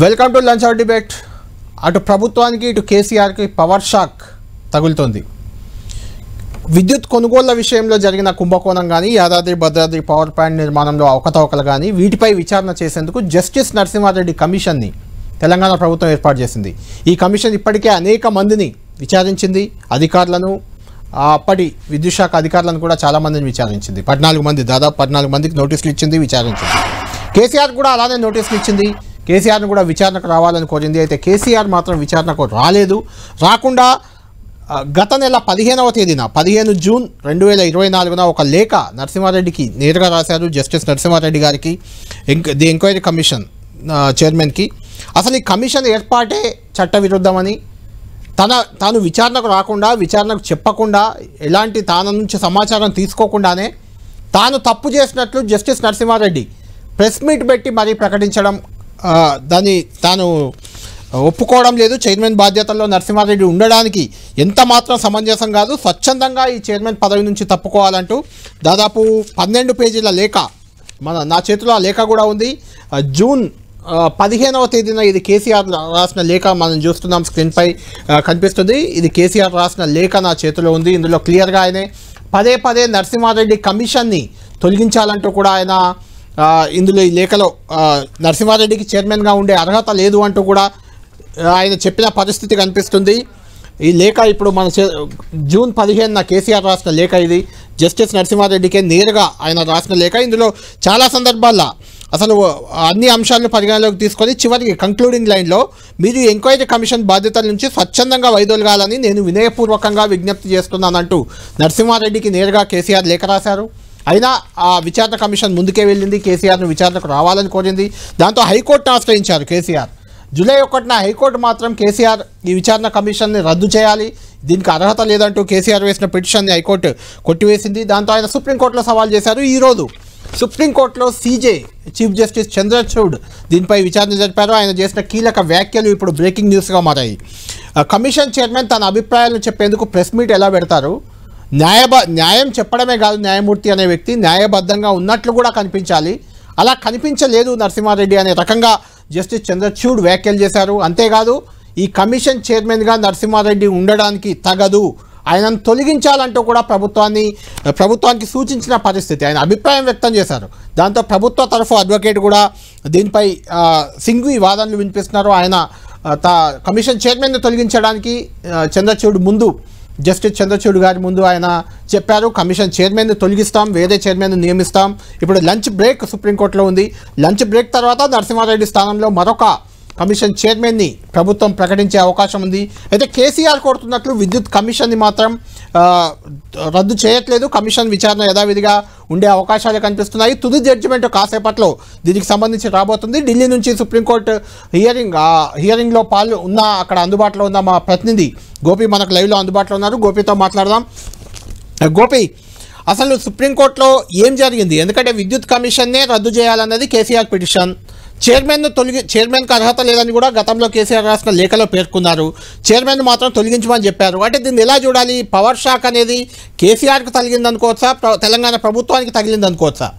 Welcome to lunch hour debate. అటు ప్రభుత్వానికి ఇటు కేసీఆర్కి పవర్ షాక్ తగులుతోంది. విద్యుత్ కొనుగోళ్ల విషయంలో జరిగిన కుంభకోణం కానీ, యాదాద్రి భద్రాద్రి పవర్ ప్లాంట్ నిర్మాణంలో అవకతవకలు కానీ, వీటిపై విచారణ చేసేందుకు జస్టిస్ నరసింహారెడ్డి కమిషన్ని తెలంగాణ ప్రభుత్వం ఏర్పాటు చేసింది. ఈ కమిషన్ ఇప్పటికే అనేక మందిని విచారించింది. అధికారులను, అప్పటి విద్యుత్ శాఖ అధికారులను కూడా చాలామందిని విచారించింది. 14 మంది, దాదాపు 14 మందికి నోటీసులు ఇచ్చింది, విచారించింది. కేసీఆర్ కూడా అలానే నోటీసులు ఇచ్చింది. కేసీఆర్ను కూడా విచారణకు రావాలని కోరింది. అయితే కేసీఆర్ మాత్రం విచారణకు రాలేదు. రాకుండా గత నెల 15వ తేదీన 15 జూన్ 2024 ఒక లేఖ నరసింహారెడ్డికి నేరుగా రాశారు, జస్టిస్ నరసింహారెడ్డి గారికి, ది ఎంక్వైరీ కమిషన్ చైర్మన్కి. అసలు ఈ కమిషన్ ఏర్పాటే చట్టవిరుద్ధమని, తాను విచారణకు రాకుండా, విచారణకు చెప్పకుండా, ఎలాంటి తాను నుంచి సమాచారం తీసుకోకుండానే తాను తప్పు చేసినట్లు జస్టిస్ నరసింహారెడ్డి ప్రెస్ మీట్ పెట్టి మరీ ప్రకటించడం, దాన్ని తాను ఒప్పుకోవడం లేదు. చైర్మన్ బాధ్యతల్లో నరసింహారెడ్డి ఉండడానికి ఎంత మాత్రం సమంజసం కాదు, స్వచ్ఛందంగా ఈ చైర్మన్ పదవి నుంచి తప్పుకోవాలంటూ దాదాపు 12 పేజీల లేఖ, నా చేతిలో ఆ లేఖ కూడా ఉంది. జూన్ 15వ తేదీన ఇది కేసీఆర్ రాసిన లేఖ మనం చూస్తున్నాం, స్క్రీన్పై కనిపిస్తుంది. ఇది కేసీఆర్ రాసిన లేఖ నా చేతిలో ఉంది. ఇందులో క్లియర్గా ఆయనే పదే నరసింహారెడ్డి కమిషన్ని తొలగించాలంటూ కూడా ఆయన ఇందులో ఈ లేఖలో నరసింహారెడ్డికి చైర్మన్గా ఉండే అర్హత లేదు అంటూ కూడా ఆయన చెప్పిన పరిస్థితి కనిపిస్తుంది. ఈ లేఖ ఇప్పుడు మన జూన్ 15న కేసీఆర్ రాసిన లేఖ ఇది. జస్టిస్ నరసింహారెడ్డికే నేరుగా ఆయన రాసిన లేఖ. ఇందులో చాలా సందర్భాల్లో అసలు అన్ని అంశాలను పరిగణలోకి తీసుకొని చివరికి కంక్లూడింగ్ లైన్లో మీరు ఎంక్వైరీ కమిషన్ బాధ్యతల నుంచి స్వచ్ఛందంగా వైదొలగాలని నేను వినయపూర్వకంగా విజ్ఞప్తి చేస్తున్నానంటూ నరసింహారెడ్డికి నేరుగా కేసీఆర్ లేఖ రాశారు. అయినా ఆ విచారణ కమిషన్ ముందుకే వెళ్ళింది, కేసీఆర్ను విచారణకు రావాలని కోరింది. దాంతో హైకోర్టును ఆశ్రయించారు కేసీఆర్. జూలై 1న హైకోర్టు మాత్రం కేసీఆర్ ఈ విచారణ కమిషన్ని రద్దు చేయాలి, దీనికి అర్హత లేదంటూ కేసీఆర్ వేసిన పిటిషన్ని హైకోర్టు కొట్టివేసింది. దాంతో ఆయన సుప్రీంకోర్టులో సవాల్ చేశారు. ఈరోజు సుప్రీంకోర్టులో సీజే చీఫ్ జస్టిస్ చంద్రచూడ్ దీనిపై విచారణ జరిపారు. ఆయన చేసిన కీలక వ్యాఖ్యలు ఇప్పుడు బ్రేకింగ్ న్యూస్గా మారాయి. కమిషన్ చైర్మన్ తన అభిప్రాయాలను చెప్పేందుకు ప్రెస్ మీట్ ఎలా పెడతారు? న్యాయం చెప్పడమే కాదు, న్యాయమూర్తి అనే వ్యక్తి న్యాయబద్ధంగా ఉన్నట్లు కూడా కనిపించాలి. అలా కనిపించలేదు నరసింహారెడ్డి అనే రకంగా జస్టిస్ చంద్రచూడ్ వ్యాఖ్యలు చేశారు. అంతేకాదు, ఈ కమిషన్ చైర్మన్గా నరసింహారెడ్డి ఉండడానికి తగదు, ఆయనను తొలగించాలంటూ కూడా ప్రభుత్వానికి సూచించిన పరిస్థితి, ఆయన అభిప్రాయం వ్యక్తం చేశారు. దాంతో ప్రభుత్వ తరఫు అడ్వకేట్ కూడా దీనిపై సింఘ్వి వాదనలు వినిపిస్తున్నారు. ఆయన కమిషన్ చైర్మన్ను తొలగించడానికి జస్టిస్ చంద్రచూడ్ గారి ముందు ఆయన చెప్పారు, కమిషన్ చైర్మన్ను తొలగిస్తాం, వేరే చైర్మన్ను నియమిస్తాం. ఇప్పుడు లంచ్ బ్రేక్ సుప్రీంకోర్టులో ఉంది. లంచ్ బ్రేక్ తర్వాత నరసింహారెడ్డి స్థానంలో మరొక కమిషన్ చైర్మన్ని ప్రభుత్వం ప్రకటించే అవకాశం ఉంది. అయితే కేసీఆర్ కోరుతున్నట్లు విద్యుత్ కమిషన్ని మాత్రం రద్దు చేయట్లేదు. కమిషన్ విచారణ యథావిధిగా ఉండే అవకాశాలు కనిపిస్తున్నాయి. తుది జడ్జిమెంట్ కాసేపట్లో దీనికి సంబంధించి రాబోతుంది. ఢిల్లీ నుంచి సుప్రీంకోర్టు హియరింగ్లో అక్కడ అందుబాటులో ఉన్న మా ప్రతినిధి గోపి మనకు లైవ్లో అందుబాటులో ఉన్నారు. గోపితో మాట్లాడదాం. గోపి, అసలు సుప్రీంకోర్టులో ఏం జరిగింది? ఎందుకంటే విద్యుత్ కమిషన్నే రద్దు చేయాలన్నది కేసీఆర్ పిటిషన్. చైర్మన్కి అర్హత లేదని కూడా గతంలో కేసీఆర్ రాసిన లేఖలో పేర్కొన్నారు. చైర్మన్ మాత్రం తొలగించమని చెప్పారు. అంటే దీన్ని ఎలా చూడాలి? పవర్ షాక్ అనేది కేసీఆర్కి తగిలిందనుకోవచ్చా, తెలంగాణ ప్రభుత్వానికి తగిలిందనుకోవచ్చా?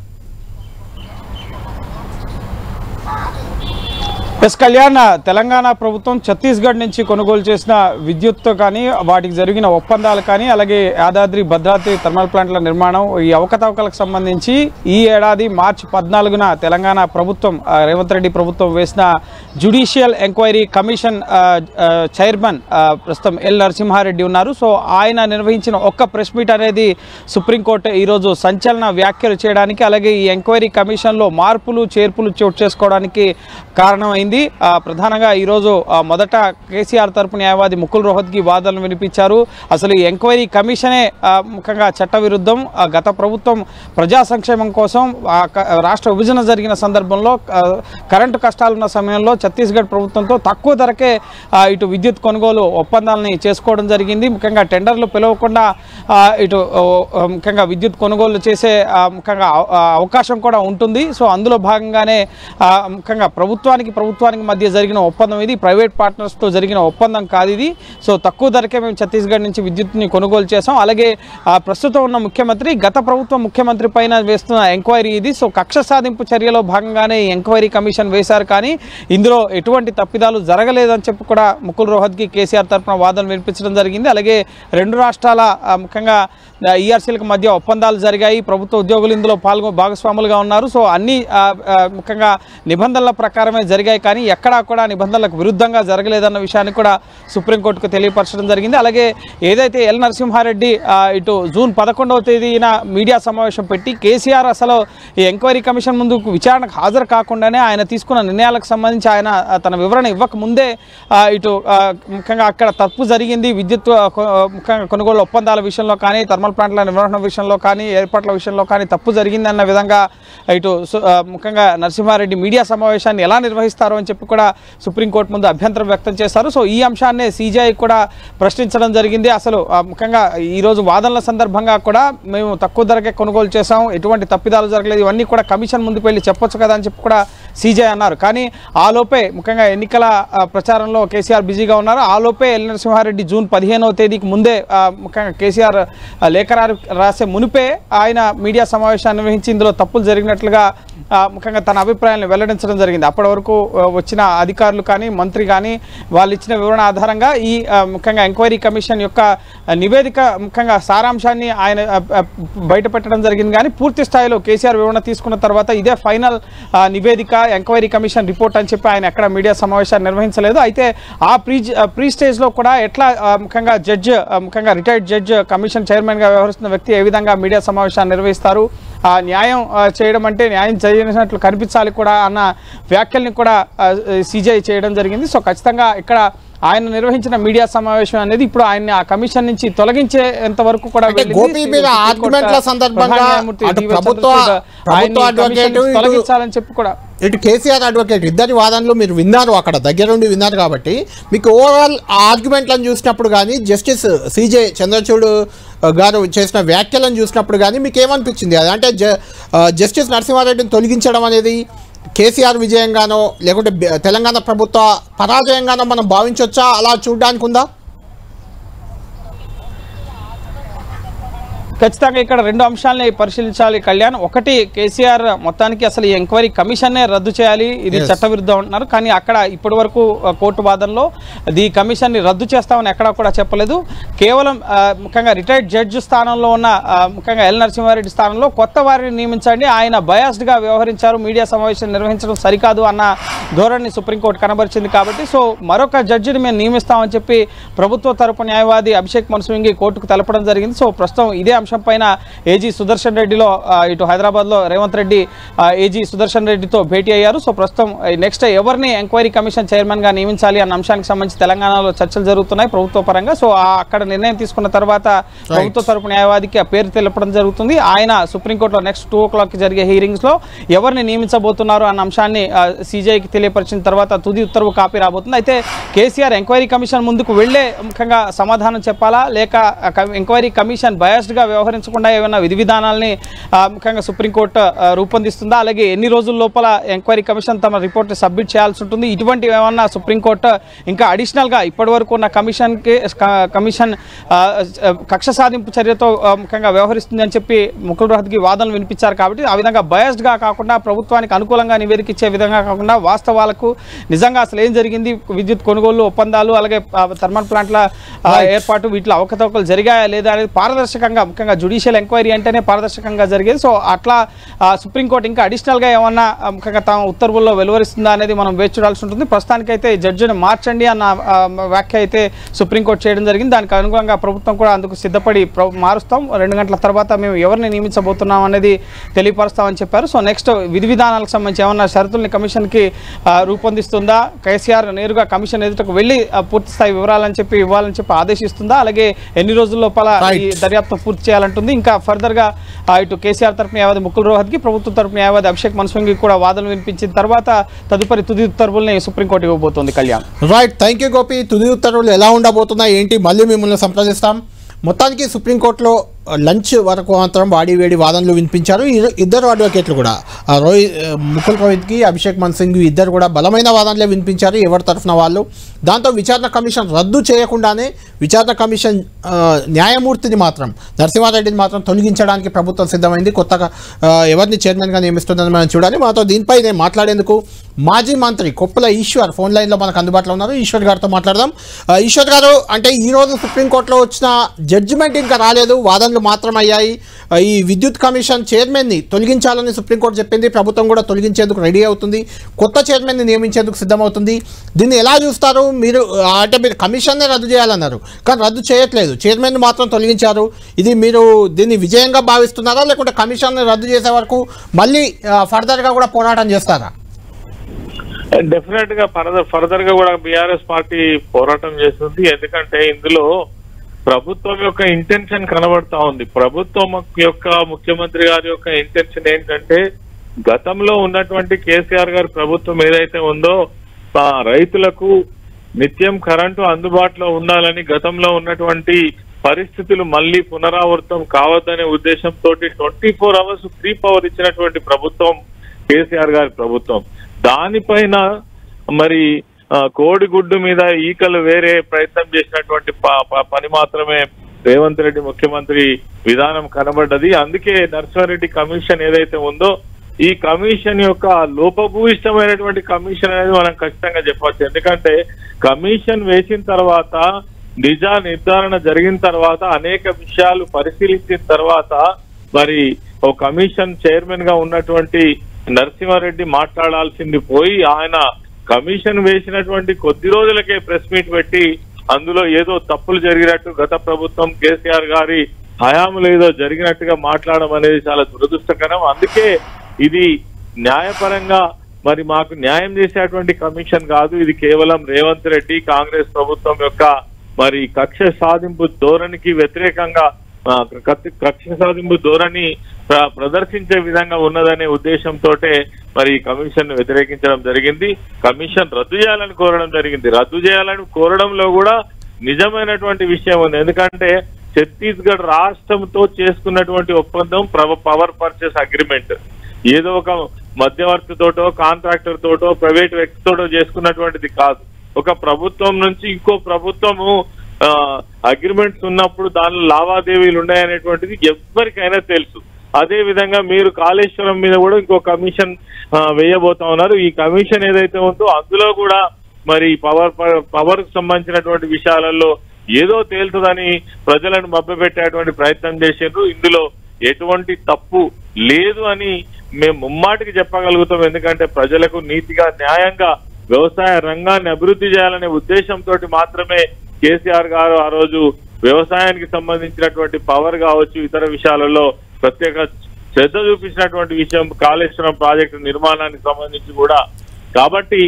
ఎస్ కళ్యాణ్, తెలంగాణ ప్రభుత్వం ఛత్తీస్గఢ్ నుంచి కొనుగోలు చేసిన విద్యుత్ కానీ, వాటికి జరిగిన ఒప్పందాలు కానీ, అలాగే యాదాద్రి భద్రాద్రి థర్మల్ ప్లాంట్ల నిర్మాణం, ఈ అవకతవకలకు సంబంధించి ఈ ఏడాది మార్చి 14న తెలంగాణ ప్రభుత్వం, రేవంత్ రెడ్డి ప్రభుత్వం వేసిన జ్యుడిషియల్ ఎంక్వైరీ కమిషన్ చైర్మన్ ప్రస్తుతం ఎల్ నరసింహారెడ్డి ఉన్నారు. సో ఆయన నిర్వహించిన ఒక్క ప్రెస్ మీట్ అనేది సుప్రీంకోర్టు ఈరోజు సంచలన వ్యాఖ్యలు చేయడానికి, అలాగే ఈ ఎంక్వైరీ కమిషన్లో మార్పులు చేర్పులు చోటు చేసుకోవడానికి కారణమైంది. ప్రధానంగా ఈరోజు మొదట కేసీఆర్ తరపు న్యాయవాది ముకుల్ రోహత్గి వాదనలు వినిపించారు. అసలు ఈ ఎంక్వైరీ కమిషనే ముఖ్యంగా చట్టవిరుద్ధం. గత ప్రభుత్వం ప్రజా సంక్షేమం కోసం రాష్ట్ర విభజన జరిగిన సందర్భంలో కరెంటు కష్టాలున్న సమయంలో ఛత్తీస్గఢ్ ప్రభుత్వంతో తక్కువ ధరకే ఇటు విద్యుత్ కొనుగోలు ఒప్పందాలని చేసుకోవడం జరిగింది. ముఖ్యంగా టెండర్లు పిలవకుండా ఇటు ముఖ్యంగా విద్యుత్ కొనుగోలు చేసే ముఖ్యంగా అవకాశం కూడా ఉంటుంది. సో అందులో భాగంగానే ముఖ్యంగా ప్రభుత్వానికి ప్రభుత్వానికి మధ్య జరిగిన ఒప్పందం ఇది, ప్రైవేట్ పార్ట్నర్స్తో జరిగిన ఒప్పందం కాదు ఇది. సో తక్కువ ధరకే మేము ఛత్తీస్గఢ్ నుంచి విద్యుత్ని కొనుగోలు చేసాం. అలాగే ప్రస్తుతం ఉన్న ముఖ్యమంత్రి గత ప్రభుత్వం ముఖ్యమంత్రి పైన వేస్తున్న ఎంక్వైరీ ఇది. సో కక్ష సాధింపు చర్యలో భాగంగానే ఈ ఎంక్వైరీ కమిషన్ వేశారు, కానీ ఇందులో ఎటువంటి తప్పిదాలు జరగలేదని చెప్పి కూడా ముకుల్ రోహత్గి కేసీఆర్ తరఫున వాదన వినిపించడం జరిగింది. అలాగే రెండు రాష్ట్రాల ముఖ్యంగా ఈఆర్సీలకు మధ్య ఒప్పందాలు జరిగాయి, ప్రభుత్వ ఉద్యోగులు ఇందులో భాగస్వాములుగా ఉన్నారు. సో అన్ని ముఖ్యంగా నిబంధనల ప్రకారమే జరిగాయి, కానీ ఎక్కడా కూడా నిబంధనలకు విరుద్ధంగా జరగలేదన్న విషయాన్ని కూడా సుప్రీంకోర్టుకు తెలియపరచడం జరిగింది. అలాగే ఏదైతే ఎల్ నరసింహారెడ్డి ఇటు జూన్ 11వ తేదీన మీడియా సమావేశం పెట్టి కేసీఆర్ అసలు ఈ ఎంక్వైరీ కమిషన్ ముందుకు విచారణకు హాజరు కాకుండానే ఆయన తీసుకున్న నిర్ణయాలకు సంబంధించి ఆయన తన వివరణ ఇవ్వకముందే ఇటు ముఖ్యంగా అక్కడ తప్పు జరిగింది, విద్యుత్ ముఖ్యంగా కొనుగోలు ఒప్పందాల విషయంలో కానీ, థర్మల్ ప్లాంట్ల నిర్వహణ విషయంలో కానీ, ఏర్పాట్ల విషయంలో కానీ తప్పు జరిగిందన్న విధంగా ఇటు ముఖ్యంగా నరసింహారెడ్డి మీడియా సమావేశాన్ని ఎలా నిర్వహిస్తారో అని చెప్పి కూడా సుప్రీంకోర్టు ముందు అభ్యంతరం వ్యక్తం చేశారు. సో ఈ అంశాన్ని సీజీఐ కూడా ప్రశ్నించడం జరిగింది. అసలు ముఖ్యంగా ఈరోజు వాదనల సందర్భంగా కూడా మేము తక్కువ ధరకే కొనుగోలు చేసాం, ఎటువంటి తప్పిదాలు జరగలేదు, ఇవన్నీ కూడా కమిషన్ ముందుకు వెళ్ళి చెప్పొచ్చు కదా అని చెప్పి కూడా సీజీఐ అన్నారు. కానీ ఆలోపే ముఖ్యంగా ఎన్నికల ప్రచారంలో కేసీఆర్ బిజీగా ఉన్నారు. ఆలోపే ఎల్ నరసింహారెడ్డి జూన్ 15వ తేదీకి ముందే ముఖ్యంగా కేసీఆర్ లేఖ రాసే మునిపే ఆయన మీడియా సమావేశాన్ని నిర్వహించి ఇందులో తప్పులు జరిగినట్లుగా ముఖ్యంగా తన అభిప్రాయాలను వెల్లడించడం జరిగింది. అప్పటి వరకు వచ్చిన అధికారులు కానీ, మంత్రి కానీ వాళ్ళు ఇచ్చిన వివరణ ఆధారంగా ఈ ముఖ్యంగా ఎంక్వైరీ కమిషన్ యొక్క నివేదిక ముఖ్యంగా సారాంశాన్ని ఆయన బయటపెట్టడం జరిగింది. కానీ పూర్తి స్థాయిలో కేసీఆర్ వివరణ తీసుకున్న తర్వాత ఇదే ఫైనల్ నివేదిక, ఎంక్వైరీ కమిషన్ రిపోర్ట్ అని చెప్పి ఆయన ఎక్కడ మీడియా సమావేశాన్ని నిర్వహించలేదు. అయితే ఆ ప్రీ స్టేజ్లో కూడా ఎట్లా ముఖ్యంగా ముఖ్యంగా రిటైర్డ్ జడ్జ్ కమిషన్ చైర్మన్గా వ్యవహరిస్తున్న వ్యక్తి ఏ విధంగా మీడియా సమావేశాన్ని నిర్వహిస్తారు, న్యాయం చేయడం అంటే న్యాయం చేసినట్లు కనిపించాలి కూడా అన్న వ్యాఖ్యల్ని కూడా సీజీఐ చేయడం జరిగింది. సో ఖచ్చితంగా ఇక్కడ ఆయన నిర్వహించిన మీడియా సమావేశం అనేది ఇప్పుడు ఆయన ఆ కమిషన్ నుంచి తొలగించేంత వరకు కూడా తొలగించాలని చెప్పి కూడా ఇటు కేసీఆర్ అడ్వకేట్ ఇద్దరి వాదనలు మీరు విన్నారు, అక్కడ దగ్గరుండి విన్నారు. కాబట్టి మీకు ఓవరాల్ ఆర్గ్యుమెంట్లను చూసినప్పుడు కానీ, జస్టిస్ సిజే చంద్రచూడ్ గారు చేసిన వ్యాఖ్యలను చూసినప్పుడు కానీ మీకు ఏమనిపించింది? అదంటే జస్టిస్ నరసింహారెడ్డిని తొలగించడం అనేది కేసీఆర్ విజయంగానో లేకుంటే తెలంగాణ ప్రభుత్వ పరాజయంగానో మనం భావించవచ్చా? అలా చూడడానికి ఉందా? ఖచ్చితంగా ఇక్కడ రెండు అంశాలని పరిశీలించాలి కళ్యాణ్. ఒకటి, కేసీఆర్ మొత్తానికి అసలు ఈ ఎంక్వైరీ కమిషన్నే రద్దు చేయాలి, ఇది చట్టవిరుద్ధం అంటున్నారు. కానీ అక్కడ ఇప్పటి వరకు కోర్టు వాదనలో ఈ కమిషన్ని రద్దు చేస్తామని ఎక్కడా కూడా చెప్పలేదు. కేవలం ముఖ్యంగా రిటైర్డ్ జడ్జి స్థానంలో ఉన్న ముఖ్యంగా ఎల్ నరసింహారెడ్డి స్థానంలో కొత్త వారిని నియమించండి, ఆయన బయాస్డ్గా వ్యవహరించారు, మీడియా సమావేశం నిర్వహించడం సరికాదు అన్న ధోరణి సుప్రీంకోర్టు కనబరిచింది. కాబట్టి సో మరొక జడ్జిని మేము నియమిస్తామని చెప్పి ప్రభుత్వ తరపు న్యాయవాది అభిషేక్ మను సింఘ్వి కోర్టుకు తెలపడం జరిగింది. సో ప్రస్తుతం ఇదే అంశం పైన ఏజీ సుదర్శన్ రెడ్డిలో ఇటు హైదరాబాద్లో రేవంత్ రెడ్డి ఏజీ సుదర్శన్ రెడ్డితో భేటీ అయ్యారు. సో ప్రస్తుతం నెక్స్ట్ ఎవరిని ఎంక్వైరీ కమిషన్ చైర్మన్గా నియమించాలి అన్న అంశానికి సంబంధించి తెలంగాణలో చర్చలు జరుగుతున్నాయి ప్రభుత్వ పరంగా. సో అక్కడ నిర్ణయం తీసుకున్న తర్వాత ప్రభుత్వ తరపు న్యాయవాదికి ఆ పేరు తెలపడం జరుగుతుంది. ఆయన సుప్రీంకోర్టులో నెక్స్ట్ 2 o'clock జరిగే హీరింగ్స్లో ఎవరిని నియమించబోతున్నారు అన్న అంశాన్ని సీజీఐకి తెలియపరిచిన తర్వాత తుది ఉత్తర్వు కాపీ రాబోతుంది. అయితే కేసీఆర్ ఎంక్వైరీ కమిషన్ ముందుకు వెళ్లే ముఖ్యంగా సమాధానం చెప్పాలా, లేక ఎంక్వైరీ కమిషన్ బయాస్డ్గా వ్యవహరించకుండా ఏమైనా విధి విధానాలని ముఖ్యంగా సుప్రీంకోర్టు రూపొందిస్తుందా, అలాగే ఎన్ని రోజుల లోపల ఎంక్వైరీ కమిషన్ తమ రిపోర్ట్ సబ్మిట్ చేయాల్సి ఉంటుంది, ఇటువంటివి ఏమన్నా సుప్రీంకోర్టు ఇంకా అడిషనల్గా ఇప్పటి వరకు ఉన్న కమిషన్ కక్ష సాధింపు చర్యతో ముఖ్యంగా వ్యవహరిస్తుంది అని చెప్పి ముకుల్ రోహత్గి వాదనలు వినిపించారు. కాబట్టి ఆ విధంగా బయాస్డ్గా కాకుండా, ప్రభుత్వానికి అనుకూలంగా నివేదిక ఇచ్చే విధంగా కాకుండా, వాస్తవాలకు నిజంగా అసలు ఏం జరిగింది, విద్యుత్ కొనుగోలు ఒప్పందాలు అలాగే థర్మల్ ప్లాంట్ల ఏర్పాటు వీటిలో అవకతవకలు జరిగాయా లేదా అనేది పారదర్శకంగా, ముఖ్యంగా జ్యుడిషియల్ ఎంక్వైరీ అంటేనే పారదర్శకంగా జరిగేది. సో అట్లా సుప్రీంకోర్టు ఇంకా అడిషనల్గా ఏమన్నా ముఖ్యంగా తమ ఉత్తర్వుల్లో వెలువరిస్తుందా అనేది మనం వేచి చూడాల్సి ఉంటుంది. ప్రస్తుతానికైతే జడ్జిని మార్చండి అన్న వ్యాఖ్య అయితే సుప్రీంకోర్టు చేయడం జరిగింది. దానికి అనుగుణంగా ప్రభుత్వం కూడా అందుకు సిద్ధపడి మారుస్తాం, 2 గంటల తర్వాత మేము ఎవరిని నియమించబోతున్నాం అనేది తెలియపరుస్తామని చెప్పారు. సో నెక్స్ట్ విధి విధానాలకు సంబంధించి ఏమన్నా షరతుల్ని కమిషన్కి రూపొందిస్తుందా, కేసీఆర్ నేరుగా కమిషన్ ఎదుటకు వెళ్ళి పూర్తి స్థాయి వివరాలని చెప్పి ఇవ్వాలని చెప్పి ఆదేశిస్తుందా, అలాగే ఎన్ని రోజుల లోపల ఈ దర్యాప్తు పూర్తి చేయాలంటుంది. ఇంకా ఫర్దర్గా ఇటు కేసీఆర్ తరపు న్యాయవాది ముకుల్ రోహత్గి, ప్రభుత్వ తరపు న్యాయవాది అభిషేక్ మను సింఘ్వి కూడా వాదనలు వినిపించిన తర్వాత తదుపరి తుది ఉత్తర్వుల్ని సుప్రీంకోర్టు ఇవ్వబోతోంది. Kalyan. Right, thank you Gopi. తుది ఉత్తర్వులు ఎలా ఉండబోతున్నాయి ఏంటి మళ్ళీ మిమ్మల్ని సంప్రదిస్తాం. మొత్తానికి సుప్రీంకోర్టులో లంచ్ వరకు మాత్రం వాడి వేడి వాదనలు వినిపించారు. ఇద్దరు అడ్వకేట్లు కూడా ముకుల్ రోహిత్కి, అభిషేక్ మన్ సింగ్ ఇద్దరు కూడా బలమైన వాదనలే వినిపించారు ఎవరి తరఫున వాళ్ళు. దాంతో విచారణ కమిషన్ రద్దు చేయకుండానే విచారణ కమిషన్ న్యాయమూర్తిని మాత్రం నరసింహారెడ్డిని మాత్రం తొలగించడానికి ప్రభుత్వం సిద్ధమైంది. కొత్తగా ఎవరిని చైర్మన్గా నియమిస్తుందని మనం చూడాలి. మాతో దీనిపై నేను మాట్లాడేందుకు మాజీ మంత్రి కొప్పుల ఈశ్వర్ ఫోన్ లైన్లో మనకు అందుబాటులో ఉన్నారు. ఈశ్వర్ గారితో మాట్లాడదాం. ఈశ్వర్ గారు, అంటే ఈరోజు సుప్రీంకోర్టులో వచ్చిన జడ్జిమెంట్ ఇంకా రాలేదు, వాదనలు మాత్రం అయ్యాయి. ఈ విద్యుత్ కమిషన్ చైర్మన్ని తొలగించాలని సుప్రీంకోర్టు చెప్పింది. ప్రభుత్వం కూడా తొలగించేందుకు రెడీ అవుతుంది, కొత్త చైర్మన్ని నియమించేందుకు సిద్ధమవుతుంది. దీన్ని ఎలా చూస్తారు మీరు? అంటే మీరు కమిషన్నే రద్దు చేయాలన్నారు కానీ రద్దు చేయట్లేదు, చైర్మన్ మాత్రం తొలగించారు. ఇది మీరు దీన్ని విజయంగా భావిస్తున్నారా, లేకుంటే కమిషన్ని రద్దు చేసే వరకు మళ్ళీ ఫర్దర్గా కూడా పోరాటం చేస్తారా? డెఫినెట్ గా ఫర్దర్ గా కూడా బీఆర్ఎస్ పార్టీ పోరాటం చేస్తుంది. ఎందుకంటే ఇందులో ప్రభుత్వం యొక్క ఇంటెన్షన్ కనబడతా ఉంది. ప్రభుత్వం యొక్క ముఖ్యమంత్రి గారి యొక్క ఇంటెన్షన్ ఏంటంటే గతంలో ఉన్నటువంటి కేసీఆర్ గారి ప్రభుత్వం ఏదైతే ఉందో రైతులకు నిత్యం కరెంటు అందుబాటులో ఉండాలని, గతంలో ఉన్నటువంటి పరిస్థితులు మళ్లీ పునరావృతం కావద్దనే ఉద్దేశంతో 24 hours ఫ్రీ పవర్ ఇచ్చినటువంటి ప్రభుత్వం కేసీఆర్ గారి ప్రభుత్వం. దానిపైన మరి కోడిగుడ్డు మీద ఈకలు వేరే ప్రయత్నం చేసినటువంటి పని మాత్రమే రేవంత్ రెడ్డి ముఖ్యమంత్రి విధానం కనబడ్డది. అందుకే నర్సింహారెడ్డి కమిషన్ ఏదైతే ఉందో ఈ కమిషన్ యొక్క లోపభూయిష్టమైనటువంటి కమిషన్ అనేది మనం ఖచ్చితంగా చెప్పవచ్చు. ఎందుకంటే కమిషన్ వేసిన తర్వాత నిజ నిర్ధారణ జరిగిన తర్వాత అనేక విషయాలు పరిశీలించిన తర్వాత మరి ఓ కమిషన్ చైర్మన్ గా ఉన్నటువంటి నరసింహారెడ్డి మాట్లాడాల్సింది పోయి ఆయన కమిషన్ వేసినటువంటి కొద్ది రోజులకే ప్రెస్ మీట్ పెట్టి అందులో ఏదో తప్పులు జరిగినట్టు గత ప్రభుత్వం కేసీఆర్ గారి హయాంలో ఏదో జరిగినట్టుగా మాట్లాడడం అనేది చాలా దురదృష్టకరం. అందుకే ఇది న్యాయపరంగా మరి మాకు న్యాయం చేసేటువంటి కమిషన్ కాదు, ఇది కేవలం రేవంత్ రెడ్డి కాంగ్రెస్ ప్రభుత్వం యొక్క మరి కక్ష సాధింపు ధోరణికి వ్యతిరేకంగా కక్ష సాధింపు ధోరణి ప్రదర్శించే విధంగా ఉన్నదనే ఉద్దేశంతో మరి కమిషన్ వ్యతిరేకించడం జరిగింది. కమిషన్ రద్దు చేయాలని కోరడం జరిగింది. రద్దు చేయాలని కోరడంలో కూడా నిజమైనటువంటి విషయం ఉంది. ఎందుకంటే ఛత్తీస్గఢ్ రాష్ట్రంతో చేసుకున్నటువంటి ఒప్పందం పవర్ పర్చేస్ అగ్రిమెంట్ ఏదో ఒక మధ్యవర్తితోటో కాంట్రాక్టర్ తోటో ప్రైవేట్ వ్యక్తితోటో చేసుకున్నటువంటిది కాదు. ఒక ప్రభుత్వం నుంచి ఇంకో ప్రభుత్వము అగ్రిమెంట్స్ ఉన్నప్పుడు దానిలో లావాదేవీలు ఉన్నాయనేటువంటిది ఎవరికైనా తెలుసు. అదే విధంగా మీరు కాళేశ్వరం మీద కూడా ఇంకో కమిషన్ వేయబోతా ఉన్నారు. ఈ కమిషన్ ఏదైతే ఉందో అందులో కూడా మరి పవర్ కు సంబంధించినటువంటి విషయాలలో ఏదో తేలుతుందని ప్రజలను మభ్యపెట్టేటువంటి ప్రయత్నం చేశారు. ఇందులో ఎటువంటి తప్పు లేదు అని మేము ముమ్మాటికి చెప్పగలుగుతాం. ఎందుకంటే ప్రజలకు నీతిగా న్యాయంగా వ్యవసాయ రంగాన్ని అభివృద్ధి చేయాలనే ఉద్దేశంతో మాత్రమే కేసీఆర్ గారు ఆ రోజు వ్యవసాయానికి సంబంధించినటువంటి పవర్ కావచ్చు ఇతర విషయాలలో ప్రత్యేక శ్రద్ధ చూపించినటువంటి విషయం కాళేశ్వరం ప్రాజెక్టు నిర్మాణానికి సంబంధించి కూడా. కాబట్టి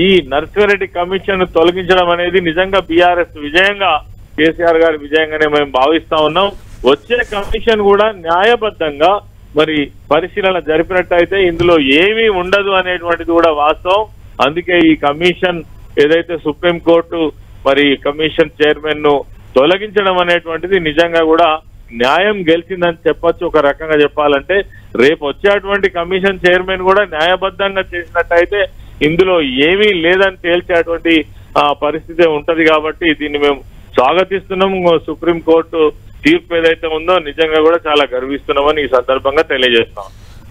ఈ నర్సింహారెడ్డి కమిషన్ తొలగించడం అనేది నిజంగా బీఆర్ఎస్ విజయంగా కేసీఆర్ గారి విజయంగానే మేము భావిస్తా ఉన్నాం. వచ్చే కమిషన్ కూడా న్యాయబద్ధంగా మరి పరిశీలన జరిపినట్టయితే ఇందులో ఏమీ ఉండదు అనేటువంటిది కూడా వాస్తవం. అందుకే ఈ కమిషన్ ఏదైతే సుప్రీంకోర్టు మరి కమిషన్ చైర్మన్ ను తొలగించడం అనేటువంటిది నిజంగా కూడా న్యాయం గెలిచిందని చెప్పొచ్చు. ఒక రకంగా చెప్పాలంటే రేపు వచ్చేటువంటి కమిషన్ చైర్మన్ కూడా న్యాయబద్ధంగా చేసినట్టయితే ఇందులో ఏమీ లేదని తేల్చేటువంటి పరిస్థితి ఉంటది. కాబట్టి దీన్ని మేము స్వాగతిస్తున్నాం. సుప్రీంకోర్టు తీర్పు ఏదైతే ఉందో నిజంగా కూడా చాలా గర్విస్తున్నామని ఈ సందర్భంగా తెలియజేస్తాం.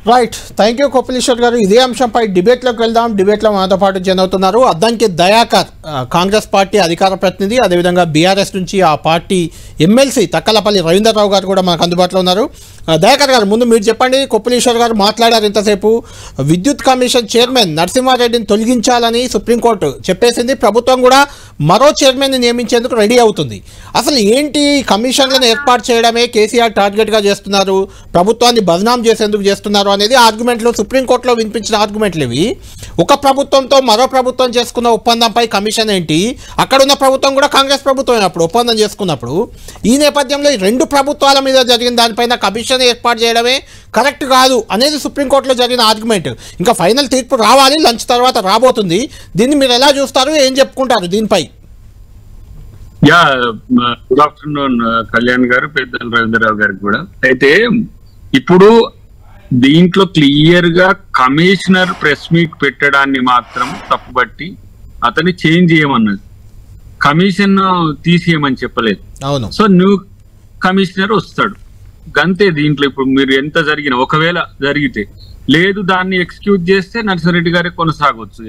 రైట్, థ్యాంక్ యూ కోపిలేశ్వర్ గారు. ఇదే అంశంపై డిబేట్లోకి వెళ్దాం. డిబేట్లో మనతో పాటు జాయిన్ అవుతున్నారు అద్దంకి దయాకర్, కాంగ్రెస్ పార్టీ అధికార ప్రతినిధి, అదేవిధంగా బీఆర్ఎస్ నుంచి ఆ పార్టీ ఎమ్మెల్సీ తక్కలపల్లి రవీంద్రరావు గారు కూడా మనకు అందుబాటులో ఉన్నారు. దయాకర్ గారు, ముందు మీరు చెప్పండి. కోపిలేశ్వర్ గారు మాట్లాడారు ఇంతసేపు, విద్యుత్ కమిషన్ చైర్మన్ నరసింహారెడ్డిని తొలగించాలని సుప్రీంకోర్టు చెప్పేసింది. ప్రభుత్వం కూడా మరో చైర్మన్ని నియమించేందుకు రెడీ అవుతుంది. అసలు ఏంటి కమిషన్లను ఏర్పాటు చేయడమే కేసీఆర్ టార్గెట్గా చేస్తున్నారు, ప్రభుత్వాన్ని బదనాం చేసేందుకు చేస్తున్నారు అనేది ఆర్గ్యుమెంట్లు సుప్రీంకోర్టులో వినిపించిన ఆర్గ్యుమెంట్లు ఇవి. ఒక ప్రభుత్వంతో మరో ప్రభుత్వం చేసుకున్న ఒప్పందంపై కమిషన్ ఏంటి? అక్కడున్న ప్రభుత్వం కూడా కాంగ్రెస్ ప్రభుత్వం అయినప్పుడు ఒప్పందం చేసుకున్నప్పుడు. ఈ నేపథ్యంలో ఈ రెండు ప్రభుత్వాల మీద జరిగిన దానిపైన కమిషన్ ఏర్పాటు చేయడమే కరెక్ట్ కాదు అనేది సుప్రీంకోర్టులో జరిగిన ఆర్గ్యుమెంట్. ఇంకా ఫైనల్ తీర్పు రావాలి, లంచ్ తర్వాత రాబోతుంది. దీన్ని మీరు ఎలా చూస్తారు, ఏం చెప్పుకుంటారు దీనిపై? యా, గుడ్ ఆఫ్టర్నూన్ కళ్యాణ్ గారు, పెద్దలు రవీంద్రరావు గారికి కూడా. అయితే ఇప్పుడు దీంట్లో క్లియర్ గా కమిషనర్ ప్రెస్ మీట్ పెట్టడాన్ని మాత్రం తప్పుబట్టి అతన్ని చేంజ్ చేయమన్నది, కమిషన్ తీసేయమని చెప్పలేదు. అవును. సో న్యూ కమిషనర్ వస్తాడు గంతే. దీంట్లో ఇప్పుడు మీరు ఎంత జరిగినా, ఒకవేళ జరిగితే లేదు దాన్ని ఎక్స్క్యూజ్ చేస్తే నరసింహారెడ్డి గారే కొనసాగొచ్చు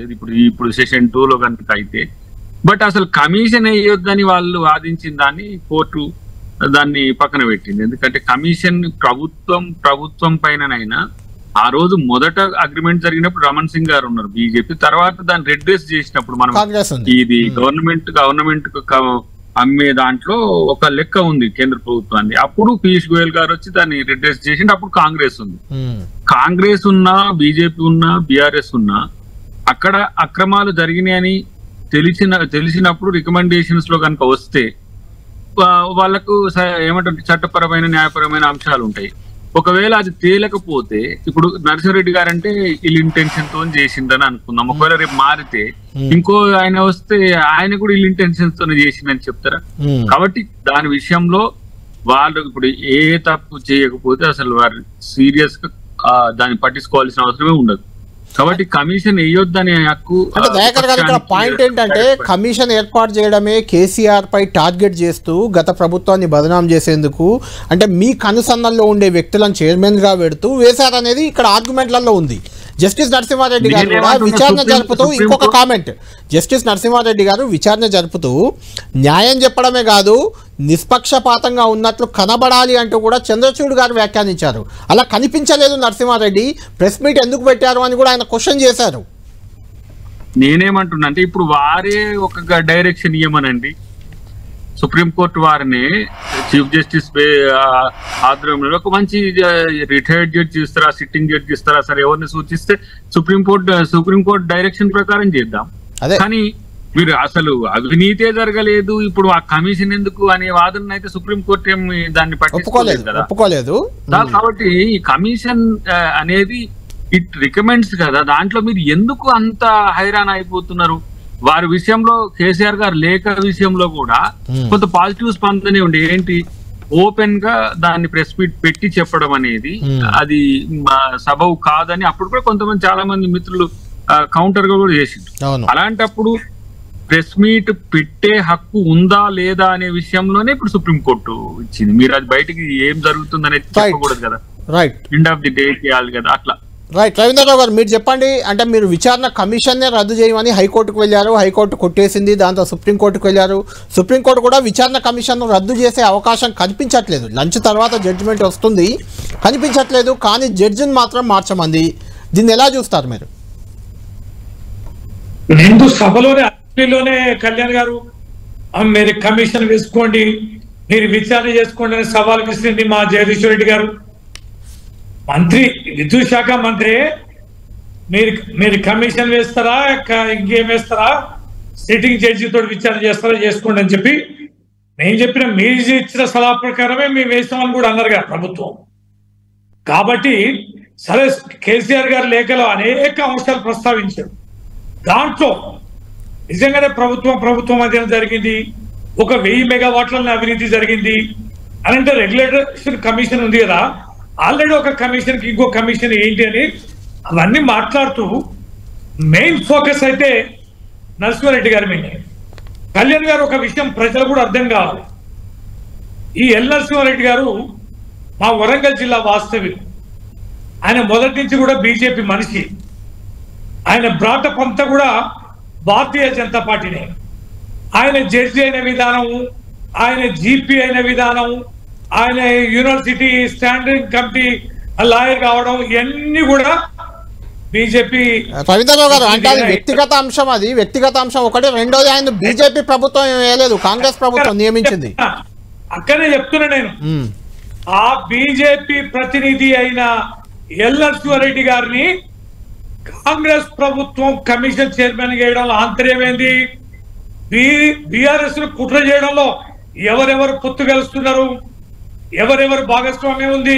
ఇప్పుడు సెషన్ 2లో కనుక అయితే. బట్ అసలు కమిషన్ వేయొద్దని వాళ్ళు వాదించిన దాన్ని కోర్టు దాన్ని పక్కన పెట్టింది. ఎందుకంటే కమిషన్ ప్రభుత్వం పైననైనా ఆ రోజు మొదట అగ్రిమెంట్ జరిగినప్పుడు రమణ్ సింగ్ గారు ఉన్నారు బీజేపీ, తర్వాత దాన్ని రెడ్రెస్ చేసినప్పుడు మనం ఇది గవర్నమెంట్ అమ్మే దాంట్లో ఒక లెక్క ఉంది కేంద్ర ప్రభుత్వాన్ని, అప్పుడు పీయూష్ గోయల్ గారు వచ్చి దాన్ని రెడ్రెస్ చేసిండు. అప్పుడు కాంగ్రెస్ ఉంది. కాంగ్రెస్ ఉన్నా, బీజేపీ ఉన్నా, బీఆర్ఎస్ ఉన్నా అక్కడ అక్రమాలు జరిగినాయని తెలిసినప్పుడు రికమెండేషన్స్ లో కనుక వస్తే వాళ్ళకు ఏమంటారు చట్టపరమైన న్యాయపరమైన అంశాలు ఉంటాయి. ఒకవేళ అది తేలకపోతే, ఇప్పుడు నరసింహారెడ్డి గారు అంటే ఇల్ ఇంటెన్షన్ తో చేసిందని అనుకుందాం, ఒకవేళ రేపు మారితే ఇంకో ఆయన వస్తే ఆయన కూడా ఇల్ ఇంటెన్షన్ తోనే చేసిందని చెప్తారా? కాబట్టి దాని విషయంలో వాళ్ళు ఇప్పుడు ఏ తప్పు చేయకపోతే అసలు వారు సీరియస్ గా దాన్ని పట్టించుకోవాల్సిన అవసరమే ఉండదు. కాబట్టి కమిషన్ వేయొద్దనే హక్కు. అంటే దయాకర్ గారు ఇక్కడ పాయింట్ ఏంటంటే కమిషన్ ఏర్పాటు చేయడమే కేసీఆర్ పై టార్గెట్ చేస్తూ గత ప్రభుత్వాన్ని బదనాం చేసేందుకు, అంటే మీ కనుసన్నల్లో ఉండే వ్యక్తులను చైర్మన్ గా పెడుతూ వేశారనేది ఇక్కడ ఆర్గ్యుమెంట్లలో ఉంది. జస్టిస్ నరసింహారెడ్డి గారు కూడా విచారణ జరుపుతూ ఇంకొక కామెంట్, జస్టిస్ నరసింహారెడ్డి గారు విచారణ జరుపుతూ న్యాయం చెప్పడమే కాదు నిష్పక్షపాతంగా ఉన్నట్లు కనబడాలి అంటూ కూడా చంద్రచూడ్ గారు వ్యాఖ్యానించారు. అలా కనిపించలేదు నరసింహారెడ్డి, ప్రెస్ మీట్ ఎందుకు పెట్టారు అని కూడా ఆయన క్వశ్చన్ చేశారు. నేనేమంటున్నా అంటే ఇప్పుడు వారే ఒక డైరెక్షన్ ఇవ్వమనండి, సుప్రీంకోర్టు వారిని చీఫ్ జస్టిస్ ఆధ్వర్యంలో ఒక మంచి రిటైర్డ్ జడ్జి ఇస్తారా, సిట్టింగ్ జడ్జి ఇస్తారా, సరే ఎవరిని సూచిస్తే సుప్రీంకోర్టు డైరెక్షన్ ప్రకారం చేద్దాం. కానీ మీరు అసలు అవినీతే జరగలేదు, ఇప్పుడు ఆ కమిషన్ ఎందుకు అనే వాదన అయితే సుప్రీంకోర్టు ఏమి దాన్ని పట్టించుకోలేదు కదా. కాబట్టి ఈ కమిషన్ అనేది ఇట్ రికమెండ్స్ కదా, దాంట్లో మీరు ఎందుకు అంత హైరాణ అయిపోతున్నారు? వారి విషయంలో కేసీఆర్ గారు లేఖ విషయంలో కూడా కొంత పాజిటివ్ స్పందనే ఉండే. ఏంటి, ఓపెన్ గా దాన్ని ప్రెస్ మీట్ పెట్టి చెప్పడం అనేది అది సబబు కాదని అప్పుడు కూడా కొంతమంది చాలా మంది మిత్రులు కౌంటర్ గా కూడా చేసిండ్రు. అలాంటప్పుడు ప్రెస్ మీట్ పెట్టే హక్కు ఉందా లేదా అనే విషయంలోనే ఇప్పుడు సుప్రీంకోర్టు ఇచ్చింది. మీరు అది బయటికి ఏం జరుగుతుంది అనేది చెప్పకూడదు కదా, ఎండ్ ఆఫ్ ది డే చేయాలి కదా అట్లా. రైట్. రవీంద్రరావు గారు మీరు చెప్పండి, అంటే మీరు విచారణ కమిషన్నే రద్దు చేయమని హైకోర్టుకు వెళ్ళారు, హైకోర్టు కొట్టేసింది, దాంతో సుప్రీంకోర్టుకు వెళ్ళారు, సుప్రీంకోర్టు కూడా విచారణ కమిషన్ రద్దు చేసే అవకాశం కనిపించట్లేదు, లంచ్ తర్వాత జడ్జిమెంట్ వస్తుంది కనిపించట్లేదు, కానీ జడ్జిని మాత్రం మార్చమంది. దీన్ని ఎలా చూస్తారు మీరు? రెండు సభలోనే కళ్యాణ్ గారు మీరు కమిషన్ వేసుకోండి, మీరు విచారణ చేసుకోండి అని సవాల్ విసిరింది మా జగదీశ్వర్ రెడ్డి గారు. మంత్రి, విద్యుత్ శాఖ మంత్రి, మీరు కమిషన్ వేస్తారా, ఇంకేం వేస్తారా, సిట్టింగ్ జడ్జితో విచారణ చేస్తారా, చేసుకోండి అని చెప్పి మేము చెప్పిన, మీరు ఇచ్చిన సలహా ప్రకారమే మేము వేస్తామని కూడా అన్నారు కదా ప్రభుత్వం. కాబట్టి సరే, కేసీఆర్ గారి లేఖలో అనేక అంశాలు ప్రస్తావించారు. దాంట్లో నిజంగానే ప్రభుత్వం మధ్యన జరిగింది, ఒక 1000 మెగావాట్ల అవినీతి జరిగింది అని అంటే రెగ్యులేషన్ కమిషన్ ఉంది కదా, ఆల్రెడీ ఒక కమిషన్ కి ఇంకో కమిషన్ ఏంటి అని అవన్నీ మాట్లాడుతూ మెయిన్ ఫోకస్ అయితే నరసింహారెడ్డి గారి మీద. కళ్యాణ్ గారు ఒక విషయం ప్రజలు కూడా అర్థం కావాలి, ఈ ఎల్ నరసింహారెడ్డి గారు మా వరంగల్ జిల్లా వాస్తవ్యులు. ఆయన మొదటి నుంచి కూడా బీజేపీ మనిషి, ఆయన బ్రాటప్ అంతా కూడా భారతీయ జనతా పార్టీనే. ఆయన జడ్జి అయిన విధానం, ఆయన జీపీ అయిన విధానం, ఆయన యూనివర్సిటీ స్టాండింగ్ కమిటీ లాయర్ కావడం, ఇవన్నీ కూడా బీజేపీ. రవీంద్రరావు గారు అంటే అది వ్యక్తిగత అంశం, అది వ్యక్తిగత అంశం ఒకటి. రెండోది ఆయన బీజేపీ ప్రభుత్వం వేయలేదు, కాంగ్రెస్ ప్రభుత్వం నియమించింది. అక్కడే చెప్తున్నా నేను, ఆ బీజేపీ ప్రతినిధి అయిన ఎల్ నరసింహారెడ్డి గారిని కాంగ్రెస్ ప్రభుత్వం కమిషన్ చైర్మన్ చేయడంలో ఆంతర్యం ఏంది? బీఆర్ఎస్ ను కుట్ర చేయడంలో ఎవరెవరు పొత్తు కలుస్తున్నారు, ఎవరెవరు భాగస్వామ్యం ఉంది?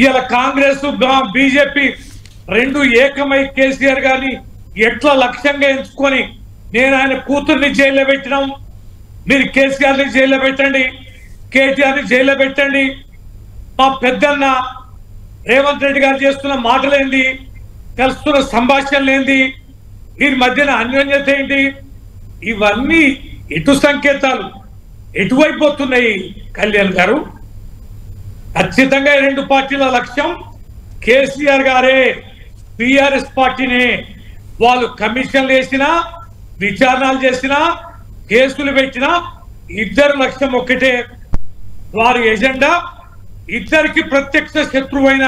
ఇవాళ కాంగ్రెస్ బీజేపీ రెండు ఏకమై కేసీఆర్ గారిని ఎట్లా లక్ష్యంగా ఎంచుకొని నేను ఆయన కూతుర్ని జైల్లో పెట్టినాం, మీరు కేసీఆర్ని జైల్లో పెట్టండి, కేటీఆర్ని జైల్లో పెట్టండి, మా పెద్దన్న రేవంత్ రెడ్డి గారు చేస్తున్న మాటలేంది, కలుస్తున్న సంభాషణలేంది, వీరి మధ్యన అన్యోన్యత ఏంటి, ఇవన్నీ ఎటు సంకేతాలు, ఎటువైపు పోతున్నాయి కళ్యాణ్ గారు? ఖచ్చితంగా రెండు పార్టీల లక్ష్యం కేసీఆర్ గారే, టిఆర్ఎస్ పార్టీనే. వాళ్ళు కమిషన్లు వేసినా, విచారణలు చేసినా, కేసులు పెట్టినా ఇద్దరు లక్ష్యం ఒక్కటే. వారి ఎజెండా ఇద్దరికి ప్రత్యక్ష శత్రువైన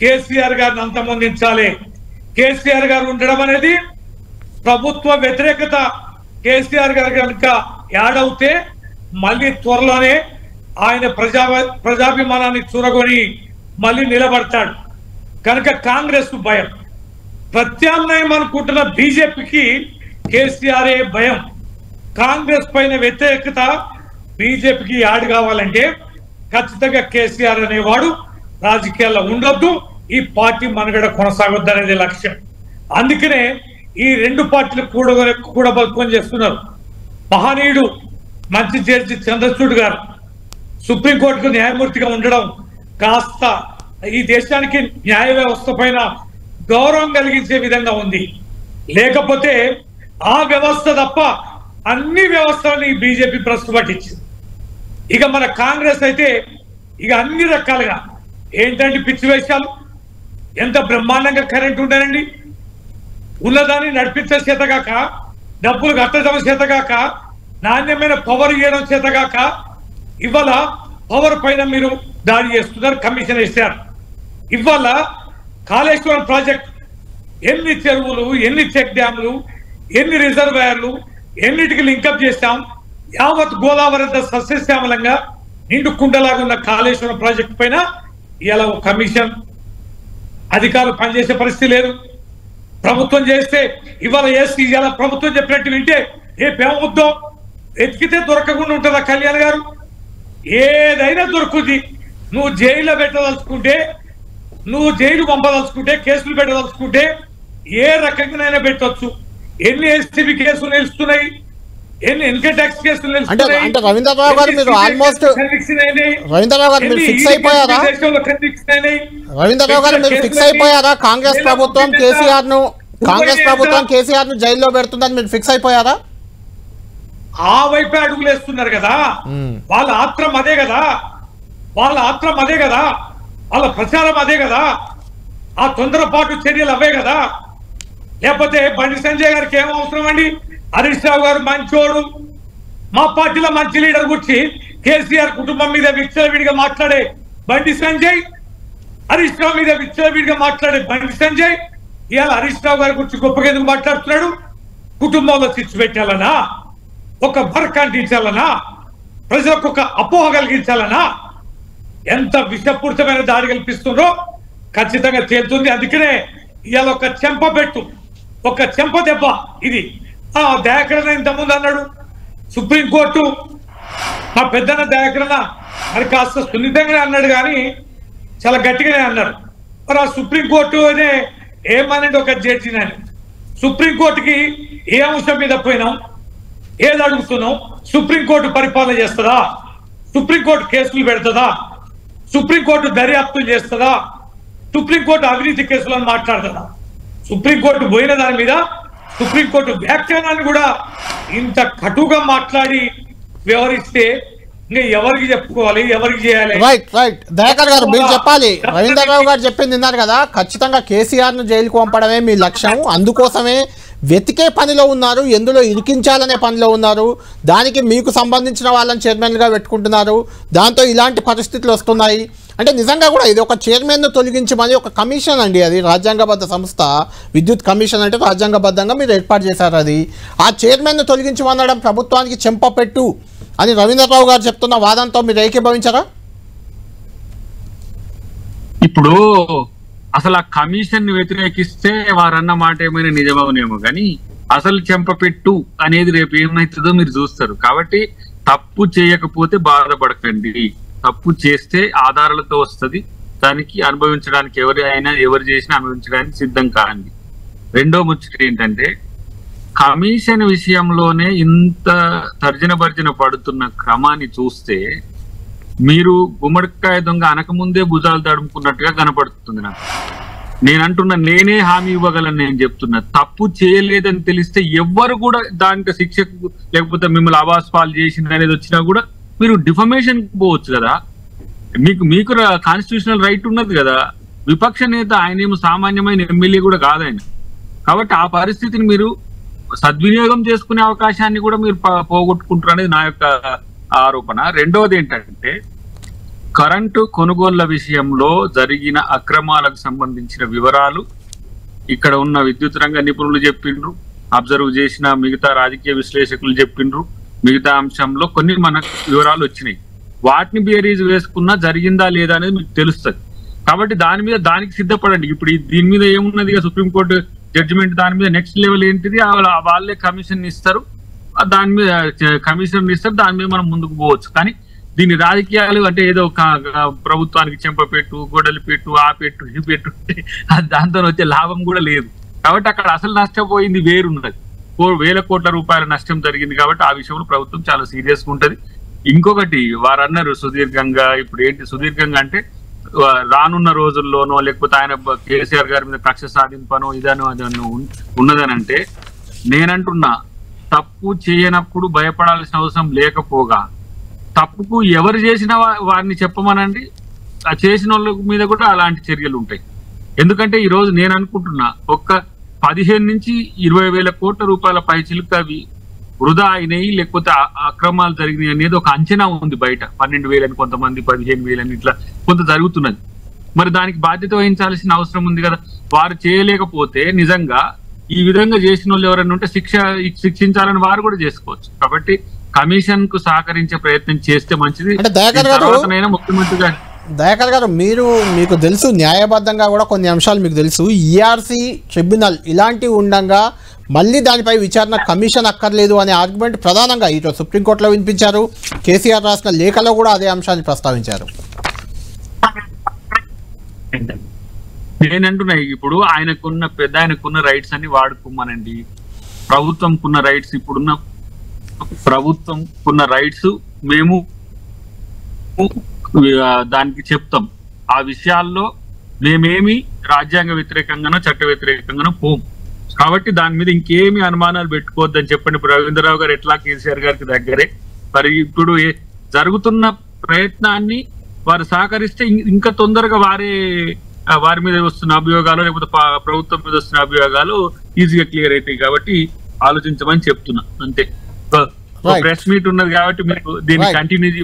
కేసీఆర్ గారిని అంతమొందించాలి. కేసీఆర్ గారు ఉండడం అనేది ప్రభుత్వ వ్యతిరేకత కేసీఆర్ గారు కనుక యాడ్ అవుతే మళ్ళీ త్వరలోనే ఆయన ప్రజాభిమానాన్ని చూరగొని మళ్ళీ నిలబడతాడు. కనుక కాంగ్రెస్ భయం, ప్రత్యామ్నాయం అనుకుంటున్న బీజేపీకి కేసీఆర్ భయం. కాంగ్రెస్ పైన వ్యతిరేకత బీజేపీకి యాడ్ కావాలంటే ఖచ్చితంగా కేసీఆర్ అనేవాడు రాజకీయాల్లో ఉండొద్దు, ఈ పార్టీ మనుగడ కొనసాగొద్దు అనేది లక్ష్యం. అందుకనే ఈ రెండు పార్టీలు కూడబలుకొని చేస్తున్నారు. మహనీయుడు మంచి జడ్జి చంద్రచూడ్ గారు సుప్రీంకోర్టుకు న్యాయమూర్తిగా ఉండడం కాస్త ఈ దేశానికి న్యాయ వ్యవస్థ పైన గౌరవం కలిగించే విధంగా ఉంది. లేకపోతే ఆ వ్యవస్థ తప్ప అన్ని వ్యవస్థలని బీజేపీ ప్రశ్న పట్టించింది. ఇక మన కాంగ్రెస్ అయితే ఇక అన్ని రకాలుగా ఏంటంటే పిచ్చి వేషాలు, ఎంత బ్రహ్మాండంగా కరెంట్ ఉండనండి, ఉన్నదాన్ని నడిపించే చేతగాక, డబ్బులు కట్టడం చేతగాక, నాణ్యమైన పవర్ ఇవ్వడం చేతగాక ఇవాళ పవర్ పైన మీరు దాడి చేస్తున్నారు, కమిషన్ వేశారు. ఇవాళ కాళేశ్వరం ప్రాజెక్ట్ ఎన్ని చెరువులు, ఎన్ని చెక్ డ్యాములు, ఎన్ని రిజర్వాయర్లు, ఎన్నిటికి లింకప్ చేశాం. యావత్ గోదావరి సస్యశ్యామలంగా నిండు కుండలాగా ఉన్న కాళేశ్వరం ప్రాజెక్టు పైన ఇలా కమిషన్ అధికారులు పనిచేసే పరిస్థితి లేదు. ప్రభుత్వం చేస్తే ఇవాళ వేసి ఇలా ప్రభుత్వం చెప్పినట్టు వింటే రేపేమవుద్దో వెతికితే దొరకకుండా ఉంటుందా కళ్యాణ్ గారు? ఏదైనా దొరుకుతుంది. నువ్వు జైల్లో పెట్టదలుచుకుంటే, నువ్వు జైలు పంపదలుచుకుంటే, కేసులు పెట్టదలుచుకుంటే ఏ రకంగానైనా పెట్టవచ్చు. ఎన్ని ఎస్టీబీ కేసులు నిలుస్తున్నాయి, ఎన్ని ఇన్కమ్ ట్యాక్స్ కేసులు నిలుస్తున్నాయి. అంటే రవీంద్రరావు గారు మీరు ఆల్మోస్ట్ రవీంద్రరావు గారు మీరు ఫిక్స్ అయిపోయారా? రవీంద్రరావు గారు మీరు ఫిక్స్ అయిపోయారా? కాంగ్రెస్ ప్రభుత్వం కేసీఆర్ ను జైల్లో పెడుతుందని మీరు ఫిక్స్ అయిపోయారా? ఆ వైపే అడుగులు వేస్తున్నారు కదా. వాళ్ళ ఆత్రం అదే కదా, వాళ్ళ ప్రచారం అదే కదా, ఆ తొందరపాటు చర్యలు అవే కదా. లేకపోతే బండి సంజయ్ గారికి ఏం అవసరం అండి? హరీష్ రావు గారు మంచోడు, మా పార్టీలో మంచి లీడర్ గురించి కేసీఆర్ కుటుంబం మీద విచ్చలవిడిగా మాట్లాడే బండి సంజయ్, హరీష్ రావు మీద విచ్చలవిడిగా మాట్లాడే బండి సంజయ్ ఇవాళ హరీష్ రావు గారి గురించి గొప్పగా ఎందుకు మాట్లాడుతున్నాడు? కుటుంబంలో చిచ్చు పెట్టాలనా, ఒక బర్క్ అంటించాలనా, ప్రజలకు ఒక అపోహ కలిగించాలనా? ఎంత విషపూరితమైన దాడి కల్పిస్తుందో ఖచ్చితంగా తేలుతుంది. అందుకనే ఇవాళ ఒక చెంపబెట్టు, ఒక చెంప దెబ్బ ఇది. దయాకరణ ఇంతకుముందు అన్నాడు సుప్రీంకోర్టు, మా పెద్దన్న దయాకరణ మరి కాస్త సున్నితంగానే అన్నాడు కానీ చాలా గట్టిగానే అన్నాడు. మరి ఆ సుప్రీంకోర్టు అనే ఏమనండి ఒక జడ్జిని అని, సుప్రీంకోర్టుకి ఏ అంశం మీద పోయినాం, ఏది అడుగుతున్నాం? సుప్రీంకోర్టు పరిపాలన చేస్తుందా? సుప్రీంకోర్టు కేసులు పెడుతుందా? సుప్రీంకోర్టు దర్యాప్తులు చేస్తుందా? సుప్రీంకోర్టు అవినీతి కేసులను మాట్లాడుతుందా? సుప్రీంకోర్టు పోయిన దాని మీద సుప్రీంకోర్టు వ్యాఖ్యానాన్ని కూడా ఇంత కటుగా మాట్లాడి వ్యవహరిస్తే ఇంకా ఎవరికి చెప్పుకోవాలి, ఎవరికి చేయాలి? రైట్ రైట్ దయాకర్ గారు మీరు చెప్పాలి. రవీంద్రరావు గారు చెప్పింది విన్నారు కదా, ఖచ్చితంగా కేసీఆర్ ను జైలుకు పంపడమే మీ లక్ష్యం, అందుకోసమే వెతికే పనిలో ఉన్నారు, ఎందులో ఇరికించాలనే పనిలో ఉన్నారు, దానికి మీకు సంబంధించిన వాళ్ళని చైర్మన్గా పెట్టుకుంటున్నారు, దాంతో ఇలాంటి పరిస్థితులు వస్తున్నాయి. అంటే నిజంగా కూడా ఇది ఒక చైర్మన్ను తొలగించమని ఒక కమిషన్ అండి, అది రాజ్యాంగబద్ధ సంస్థ. విద్యుత్ కమిషన్ అంటే రాజ్యాంగబద్ధంగా మీరు ఏర్పాటు చేశారు. అది ఆ చైర్మన్ను తొలగించమనడం ప్రభుత్వానికి చెంపపెట్టు అని రవీంద్రరావు గారు చెప్తున్న వాదంతో మీరు ఏకీభవించారా? ఇప్పుడు అసలు ఆ కమిషన్ వ్యతిరేకిస్తే వారన్న మాట ఏమైనా నిజమవునేమో కానీ అసలు చెంపపెట్టు అనేది రేపు ఏమైతుందో మీరు చూస్తారు. కాబట్టి తప్పు చేయకపోతే బాధపడకండి, తప్పు చేస్తే ఆధారాలతో వస్తుంది, దానికి అనుభవించడానికి ఎవరు చేసినా అనుభవించడానికి సిద్ధం కాండి. రెండో ముచ్చట ఏంటంటే కమిషన్ విషయంలోనే ఇంత తర్జన భర్జన పడుతున్న క్రమాన్ని చూస్తే మీరు గుమ్మడికాయ దొంగ అనకముందే భుజాలు తడుముకున్నట్టుగా కనపడుతుంది నాకు. నేనే హామీ ఇవ్వగలను. నేను చెప్తున్నా, తప్పు చేయలేదని తెలిస్తే ఎవ్వరు కూడా దాంట్లో శిక్షకు లేకపోతే మిమ్మల్ని అవాస్ పాలు చేసింది అనేది వచ్చినా కూడా మీరు డిఫమేషన్ పోవచ్చు కదా. మీకు కాన్స్టిట్యూషనల్ రైట్ ఉన్నది కదా. విపక్ష నేత ఆయన ఏమో సామాన్యమైన ఎమ్మెల్యే కూడా కాదాయన. కాబట్టి ఆ పరిస్థితిని మీరు సద్వినియోగం చేసుకునే అవకాశాన్ని కూడా మీరు పోగొట్టుకుంటారు అనేది నా యొక్క ఆరోపణ. రెండవది ఏంటంటే, కరెంటు కొనుగోళ్ల విషయంలో జరిగిన అక్రమాలకు సంబంధించిన వివరాలు ఇక్కడ ఉన్న విద్యుత్ రంగ నిపుణులు చెప్పిండ్రు, అబ్జర్వ్ చేసిన మిగతా రాజకీయ విశ్లేషకులు చెప్పిండ్రు. మిగతా అంశంలో కొన్ని మనకు వివరాలు వచ్చినాయి. వాటిని బేరీజ్ వేసుకున్నా జరిగిందా లేదా అనేది మీకు తెలుస్తుంది. కాబట్టి దానికి సిద్ధపడండి. ఇప్పుడు దీని మీద ఏమున్నది, సుప్రీంకోర్టు జడ్జిమెంట్ దాని మీద నెక్స్ట్ లెవెల్ ఏంటిది, వాళ్ళే కమిషన్ ఇస్తారు, దాని మీద కమిషన్ ఇస్తారు, దాని మీద మనం ముందుకు పోవచ్చు. కానీ దీని రాజకీయాలు అంటే ఏదో ప్రభుత్వానికి చెంపపెట్టు, గొడవలు పెట్టు, ఆ పెట్టు, ఈ పెట్టు, దాంతో వచ్చే లాభం కూడా లేదు. కాబట్టి అక్కడ అసలు నష్టపోయింది వేరున్నది. 4,000 కోట్ల రూపాయల నష్టం జరిగింది. కాబట్టి ఆ విషయంలో ప్రభుత్వం చాలా సీరియస్ గా ఉంటది. ఇంకొకటి వారు అన్నారు సుదీర్ఘంగా, ఇప్పుడు ఏంటి సుదీర్ఘంగా అంటే రానున్న రోజుల్లోనో లేకపోతే ఆయన కేసీఆర్ గారి మీద కక్ష సాధింపనో ఇదనో అదనో ఉన్నదనంటే, నేనంటున్నా తప్పు చేయనప్పుడు భయపడాల్సిన అవసరం లేకపోగా తప్పుకు ఎవరు చేసినా వారిని చెప్పమనండి, ఆ చేసిన వాళ్ళ మీద కూడా అలాంటి చర్యలు ఉంటాయి. ఎందుకంటే ఈ రోజు నేను అనుకుంటున్నా ఒక్క 15 నుంచి 20,000 కోట్ల రూపాయల పైచిలుకు అవి వృధా అయినాయి లేకపోతే అక్రమాలు జరిగినాయి అనేది ఒక అంచనా ఉంది బయట. 12,000 అని కొంతమంది, 15,000 అని ఇట్లా కొంత జరుగుతున్నది. మరి దానికి బాధ్యత వహించాల్సిన అవసరం ఉంది కదా. వారు చేయలేకపోతే నిజంగా ఈ విధంగా చేసిన వాళ్ళు ఎవరైనా ఉంటే శిక్షించాలని వారు కూడా చేసుకోవచ్చు. కాబట్టి కమిషన్ కు సహకరించే ప్రయత్నం చేస్తే మంచిది. ముఖ్యమంత్రి గారు దయాకర్ గారు, మీకు తెలుసు న్యాయబద్ధంగా కూడా కొన్ని అంశాలు మీకు తెలుసు. ఈఆర్సీ ట్రిబ్యునల్ ఇలాంటివి ఉండగా మళ్ళీ దానిపై విచారణ కమిషన్ అక్కర్లేదు అనే ఆర్గ్యుమెంట్ ప్రధానంగా ఈరోజు సుప్రీంకోర్టులో వినిపించారు. కేసీఆర్ రాసిన లేఖలో కూడా అదే అంశాన్ని ప్రస్తావించారు. నేనంటున్నా, ఇప్పుడు ఆయనకున్న రైట్స్ అన్ని వాడుకోమనండి. ప్రభుత్వంకున్న రైట్స్, ఇప్పుడున్న ప్రభుత్వంకున్న రైట్స్ మేము దానికి చెప్తాం. ఆ విషయాల్లో మేమేమి రాజ్యాంగ వ్యతిరేకంగానో చట్ట వ్యతిరేకంగానో పోం. కాబట్టి దాని మీద ఇంకేమి అనుమానాలు పెట్టుకోవద్దని చెప్పండి. రవీంద్రరావు గారు ఎట్లా కేసీఆర్ గారికి దగ్గరే. మరి ఇప్పుడు జరుగుతున్న ప్రయత్నాన్ని వారు సహకరిస్తే ఇంకా తొందరగా వారి మీద వస్తున్న అభియోగాలు లేకపోతే ప్రభుత్వం మీద వస్తున్న అభియోగాలు ఈజీగా క్లియర్ అవుతాయి. కాబట్టి ఆలోచించమని చెప్తున్నా అంతే. ప్రెస్ మీట్ ఉన్నది కాబట్టి మీరు దీన్ని కంటిన్యూ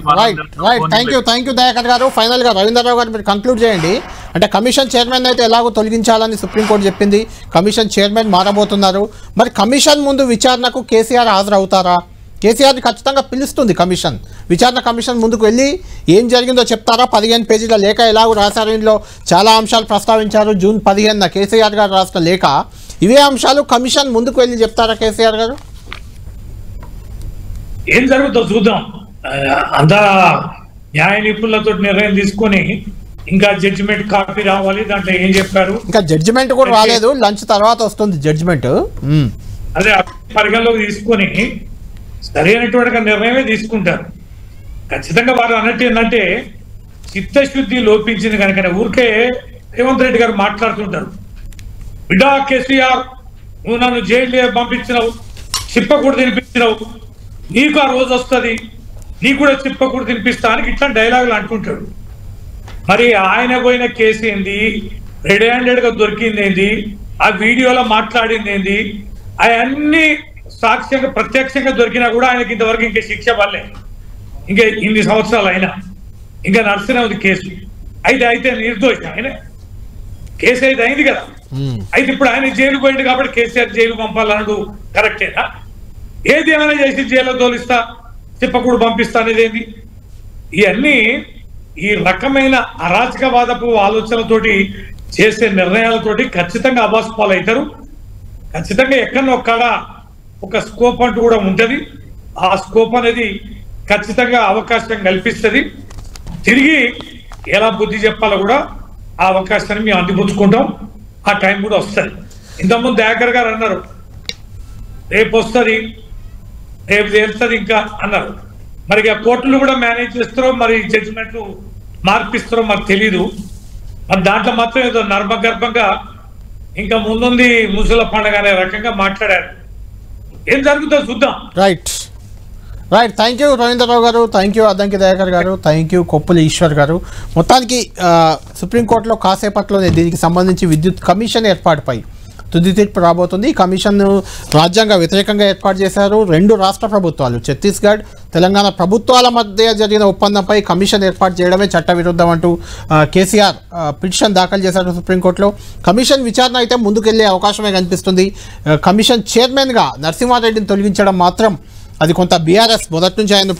థ్యాంక్ యూ దయాకర్ గారు. ఫైనల్ గా రవీంద్రరావు గారు మీరు కంక్లూడ్ చేయండి. అంటే కమిషన్ చైర్మన్ అయితే ఎలాగో తొలగించాలని సుప్రీంకోర్టు చెప్పింది, కమిషన్ చైర్మన్ మారబోతున్నారు. మరి కమిషన్ ముందు విచారణకు కేసీఆర్ హాజరవుతారా? కేసీఆర్ని ఖచ్చితంగా పిలుస్తుంది కమిషన్. విచారణ కమిషన్ ముందుకు వెళ్ళి ఏం జరిగిందో చెప్తారా? 15 పేజీల లేఖ ఎలాగో రాశారు, ఇందులో చాలా అంశాలు ప్రస్తావించారు. జూన్ 15న కేసీఆర్ గారు రాసిన లేఖ, ఇవే అంశాలు కమిషన్ ముందుకు వెళ్ళి చెప్తారా కేసీఆర్ గారు? ఏం జరుగుతుందో చూద్దాం. అంతా న్యాయ నిపుణులతో నిర్ణయం తీసుకొని ఇంకా జడ్జిమెంట్ కాపీ రావాలి. దాంట్లో ఏం చెప్పారు, ఇంకా జడ్జిమెంట్ కూడా రాలేదు, లంచ్ తర్వాత వస్తుంది జడ్జిమెంట్. అదే పరిగణలోకి తీసుకొని సరైనటువంటి నిర్ణయమే తీసుకుంటారు. ఖచ్చితంగా వారు అన్నట్టు ఏంటంటే చిత్తశుద్ధి లోపించింది కనుక ఊరికే రేవంత్ రెడ్డి గారు మాట్లాడుతుంటారు, బిడ్డా కేసీఆర్ నువ్వు నన్ను జైలు పంపించినావు, చిప్పకూడ తినిపించినావు, నీకు ఆ రోజు వస్తుంది, నీకు కూడా చిప్పకూడ తినిపిస్తా అని ఇట్లా డైలాగులు అంటుంటాడు. మరి ఆయన పోయిన కేసు ఏంది, రెడ్ హ్యాండెడ్ గా దొరికింది ఏంది, ఆ వీడియోలో మాట్లాడింది ఏంది, అవన్నీ సాక్ష్యంగా ప్రత్యక్షంగా దొరికినా కూడా ఆయనకి ఇంతవరకు ఇంకా శిక్ష పడలే. ఇంకా ఇన్ని సంవత్సరాలు అయినా ఇంకా నడుస్తూనే ఉంది కేసు. అయితే నిర్దోషి ఆయన, కేసు అయితే అయింది కదా. అయితే ఇప్పుడు ఆయన జైలు పోయింది కాబట్టి కేసీఆర్ జైలు పంపాలన్నాడు, కరెక్టేనా? ఏది ఏమైనా చేసి జైల్లో తోలిస్తా, చిప్పకూడు పంపిస్తా అనేది ఏంది? ఇవన్నీ ఈ రకమైన అరాచకవాదపు ఆలోచనలతోటి చేసే నిర్ణయాలతోటి ఖచ్చితంగా అబాస్పాలు అవుతారు. ఖచ్చితంగా ఎక్కడొక్కడ ఒక స్కోప్ అంటూ కూడా ఉంటది. ఆ స్కోప్ అనేది ఖచ్చితంగా అవకాశం కల్పిస్తుంది. తిరిగి ఎలా బుద్ధి చెప్పాలో కూడా ఆ అవకాశాన్ని మేము అందిపుచ్చుకుంటాం. ఆ టైం కూడా వస్తుంది. ఇంతకుముందు దయాకర్ గారు అన్నారు, రేపు వస్తుంది, రేపు తెలుస్తుంది ఇంకా అన్నారు. మరి ఇక కోర్టులు కూడా మేనేజ్ చేస్తారో మరి జడ్జిమెంట్లు మార్పిస్తారో మరి తెలీదు. మరి దాంట్లో మాత్రం ఏదో నర్మగర్భంగా ఇంకా ముందుంది ముసల పండుగ అనే రకంగా మాట్లాడారు. ఏం జరుగుతుందో చూద్దాం. రైట్. థ్యాంక్ యూ రవీంద్రరావు గారు, థ్యాంక్ యూ అద్దంకి దయాకర్ గారు, థ్యాంక్ యూ కొప్పుల ఈశ్వర్ గారు. మొత్తానికి సుప్రీంకోర్టులో కాసేపట్లోనే దీనికి సంబంధించి విద్యుత్ కమిషన్ ఏర్పాటుపై తుది తీర్పు రాబోతుంది. ఈ కమిషన్ను రాజ్యాంగ వ్యతిరేకంగా ఏర్పాటు చేశారు. 2 రాష్ట్ర ప్రభుత్వాలు, ఛత్తీస్గఢ్, తెలంగాణ ప్రభుత్వాల మధ్య జరిగిన ఒప్పందంపై కమిషన్ ఏర్పాటు చేయడమే చట్టవిరుద్ధం అంటూ కేసీఆర్ పిటిషన్ దాఖలు చేశారు సుప్రీంకోర్టులో. కమిషన్ విచారణ అయితే ముందుకెళ్లే అవకాశమే కనిపిస్తుంది. కమిషన్ చైర్మన్గా నరసింహారెడ్డిని తొలగించడం మాత్రం అది కొంత బీఆర్ఎస్ మొదటి నుంచి ఆయన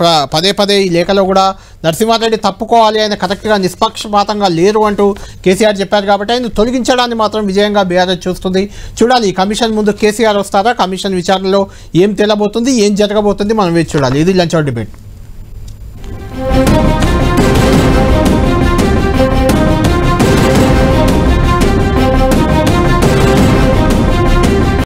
పదే ఈ లేఖలో కూడా నరసింహారెడ్డి తప్పుకోవాలి, ఆయన కరెక్ట్గా నిష్పక్షపాతంగా లేరు అంటూ కేసీఆర్ చెప్పారు. కాబట్టి ఆయన తొలగించడాన్ని మాత్రం విజయంగా బీఆర్ఎస్ చూస్తుంది. చూడాలి ఈ కమిషన్ ముందు కేసీఆర్ వస్తారా, కమిషన్ విచారణలో ఏం తేలబోతుంది, ఏం జరగబోతుంది, మనం వేచి చూడాలి. ఇది లంచ్ అవర్ డిబేట్.